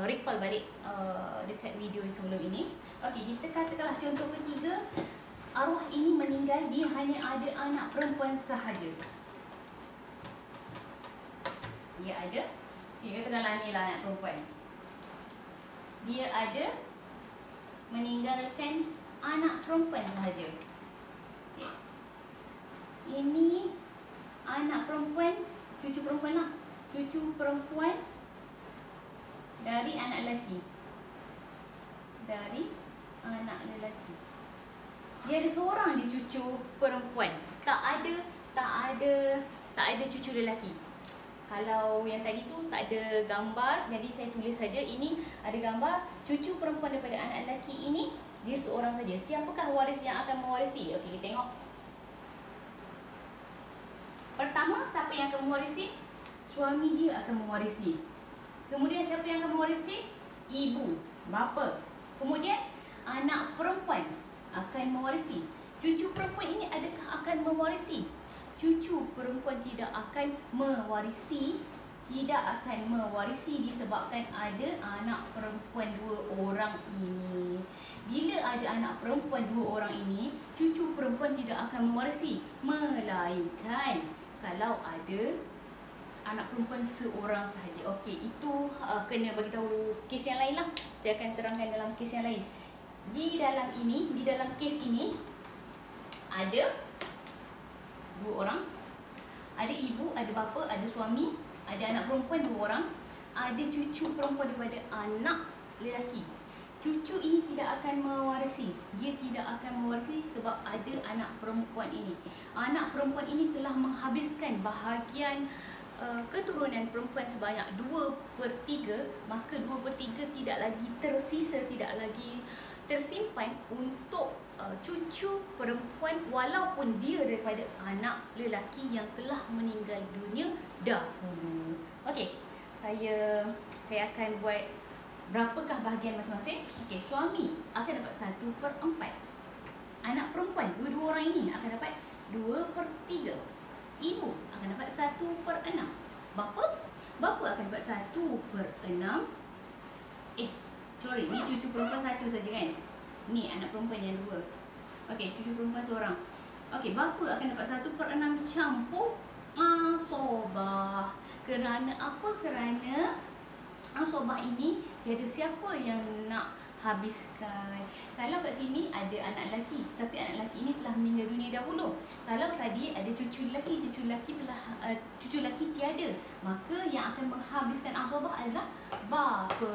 recall balik dekat video sebelum ini. Okey, kita katakanlah contoh ketiga, arwah ini meninggal, dia hanya ada anak perempuan sahaja. Dia ada, katakanlah ni lah anak perempuan. Dia ada meninggalkan anak perempuan sahaja. Okay. Ini anak perempuan, cucu perempuan lah. Cucu perempuan dari anak lelaki. Dari anak lelaki. Dia ada seorang je cucu perempuan. Tak ada cucu lelaki. Kalau yang tadi tu tak ada gambar, jadi saya tulis saja. Ini ada gambar cucu perempuan daripada anak lelaki ini, dia seorang saja. Siapakah waris yang akan mewarisi? Okey, kita tengok. Pertama, siapa yang akan mewarisi? Suami dia akan mewarisi. Kemudian siapa yang akan mewarisi? Ibu, bapa. Kemudian anak perempuan akan mewarisi. Cucu perempuan ini adakah akan mewarisi? Cucu perempuan tidak akan mewarisi. Tidak akan mewarisi disebabkan ada anak perempuan dua orang ini. Bila ada anak perempuan dua orang ini, cucu perempuan tidak akan mewarisi. Melainkan kalau ada anak perempuan seorang sahaja. Okey, itu kena beritahu kes yang lain lah. Saya akan terangkan dalam kes yang lain. Di dalam kes ini ada dua orang. Ada ibu, ada bapa, ada suami, ada anak perempuan dua orang, ada cucu perempuan daripada anak lelaki. Cucu ini tidak akan mewarisi. Dia tidak akan mewarisi sebab ada anak perempuan ini. Anak perempuan ini telah menghabiskan bahagian keturunan perempuan sebanyak 2/3, maka 2/3 tidak lagi tersisa, tidak lagi tersimpan untuk cucu perempuan walaupun dia daripada anak lelaki yang telah meninggal dunia dahulu. Okey, saya akan buat berapakah bahagian masing-masing. Okey, suami akan dapat 1/4. Anak perempuan, dua-dua orang ini akan dapat 2/3. Ibu akan dapat 1/6. Bapa akan dapat 1/6. Sorry, ni cucu perempuan satu saja kan? Ni anak perempuan yang dua. Okey, cucu perempuan seorang. Okey, bapa akan dapat 1/6 campur asobah. Kerana apa? Kerana asobah ini tiada siapa yang nak habiskan. Kalau kat sini ada anak lelaki, tapi anak lelaki ini telah meninggal dunia dahulu. Kalau tadi ada cucu lelaki cucu lelaki tiada, maka yang akan menghabiskan asobah adalah bapa.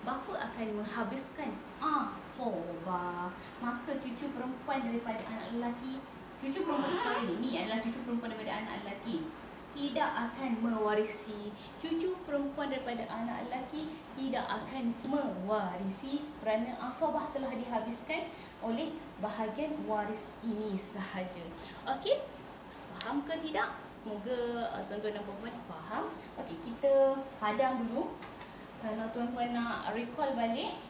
Bapa akan menghabiskan asobah. Maka cucu perempuan daripada anak lelaki, cucu perempuan ini adalah cucu perempuan daripada anak lelaki, tidak akan mewarisi. Cucu perempuan daripada anak lelaki tidak akan mewarisi kerana asobah telah dihabiskan oleh bahagian waris ini sahaja. Okey, faham ke tidak? Semoga tuan-tuan dan puan-puan faham. Okey, kita padam dulu. Kalau tuan-tuan nak recall balik,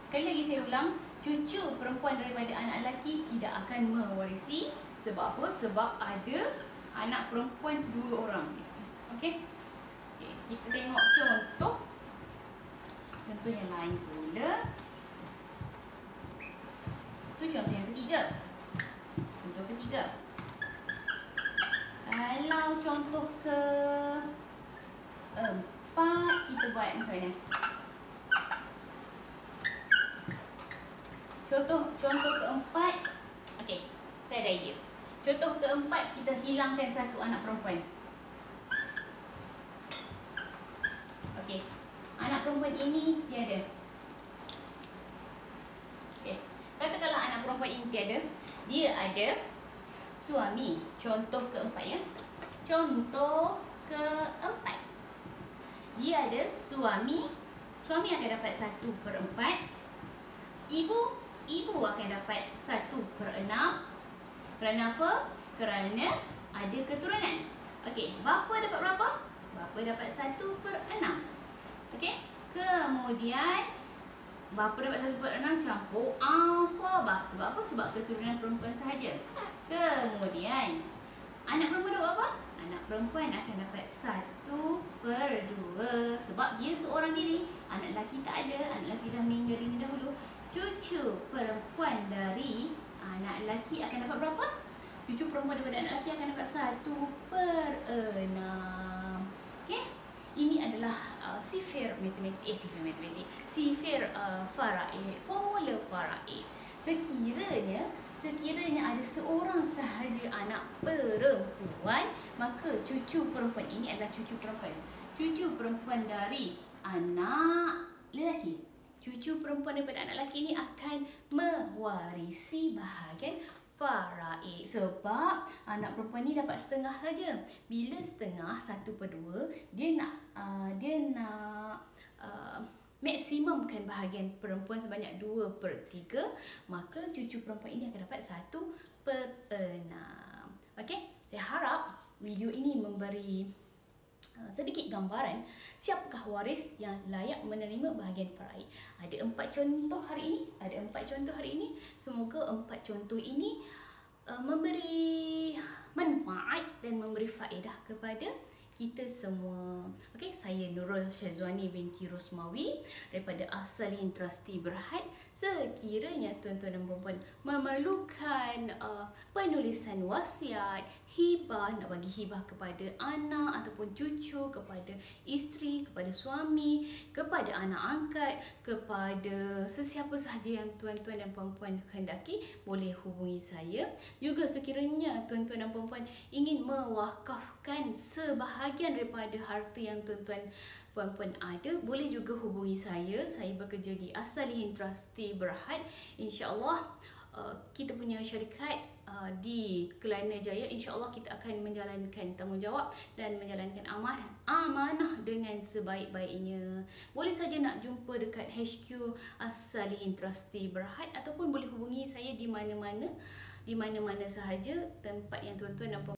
sekali lagi saya ulang, cucu perempuan daripada anak lelaki tidak akan mewarisi. Sebab apa? Sebab ada anak perempuan dua orang. Okey. Okey, kita tengok contoh. Contoh yang lain pula. Itu contoh yang ketiga. Contoh ketiga. Kalau contoh keempat, kita buat macam mana? Contoh keempat. Okey, saya ada idea. Contoh keempat, kita hilangkan satu anak perempuan. Okey, anak perempuan ini tiada. Okey, katakanlah anak perempuan ini tiada. Dia ada suami. Contoh keempat ya. Contoh keempat. Dia ada suami. Suami akan dapat 1/4. Ibu akan dapat 1/6. Kerana apa? Kerana ada keturunan. Okey, bapa dapat berapa? Bapa dapat 1/6. Okey. Kemudian bapa dapat 1/6 campur asobah. Sebab apa? Sebab keturunan perempuan sahaja. Kemudian anak perempuan dapat apa? anak perempuan akan dapat 1/2 sebab dia seorang diri. Anak lelaki tak ada, anak lelaki dah meninggal dunia dahulu. Cucu perempuan dari anak lelaki akan dapat berapa? Cucu perempuan daripada anak lelaki akan dapat 1/6. Okey? Ini adalah sifir matematik, sifir faraid, formula faraid. Sekiranya ada seorang sahaja anak perempuan, maka cucu perempuan ini adalah cucu perempuan. Cucu perempuan dari anak lelaki. Cucu perempuan daripada anak lelaki ini akan mewarisi bahagian faraid. Sebab anak perempuan ni dapat setengah saja. Bila setengah 1/2, dia nak maksimumkan bahagian perempuan sebanyak 2/3, maka cucu perempuan ini akan dapat 1/6. Okey, saya harap video ini memberi sedikit gambaran siapakah waris yang layak menerima bahagian faraid. Ada 4 contoh hari ini. Semoga 4 contoh ini memberi manfaat dan memberi faedah kepada kita semua. Okey, saya Nurul Syazwani binti Rosmawi daripada As-Salihin Trustee Berhad. Sekiranya tuan-tuan dan puan-puan memerlukan penulisan wasiat, hibah, nak bagi hibah kepada anak ataupun cucu, kepada isteri, kepada suami, kepada anak angkat, kepada sesiapa sahaja yang tuan-tuan dan puan-puan hendaki, boleh hubungi saya. Juga sekiranya tuan-tuan dan puan-puan ingin mewakafkan sebahagian daripada harta yang tuan-tuan puan-puan ada, boleh juga hubungi saya. Saya bekerja di As-Salihin Trustee Berhad. InsyaAllah kita punya syarikat di Kelana Jaya. InsyaAllah kita akan menjalankan tanggungjawab dan menjalankan amanah dengan sebaik-baiknya. Boleh saja nak jumpa dekat HQ As-Salihin Trustee Berhad ataupun boleh hubungi saya di mana-mana sahaja tempat yang tuan-tuan dan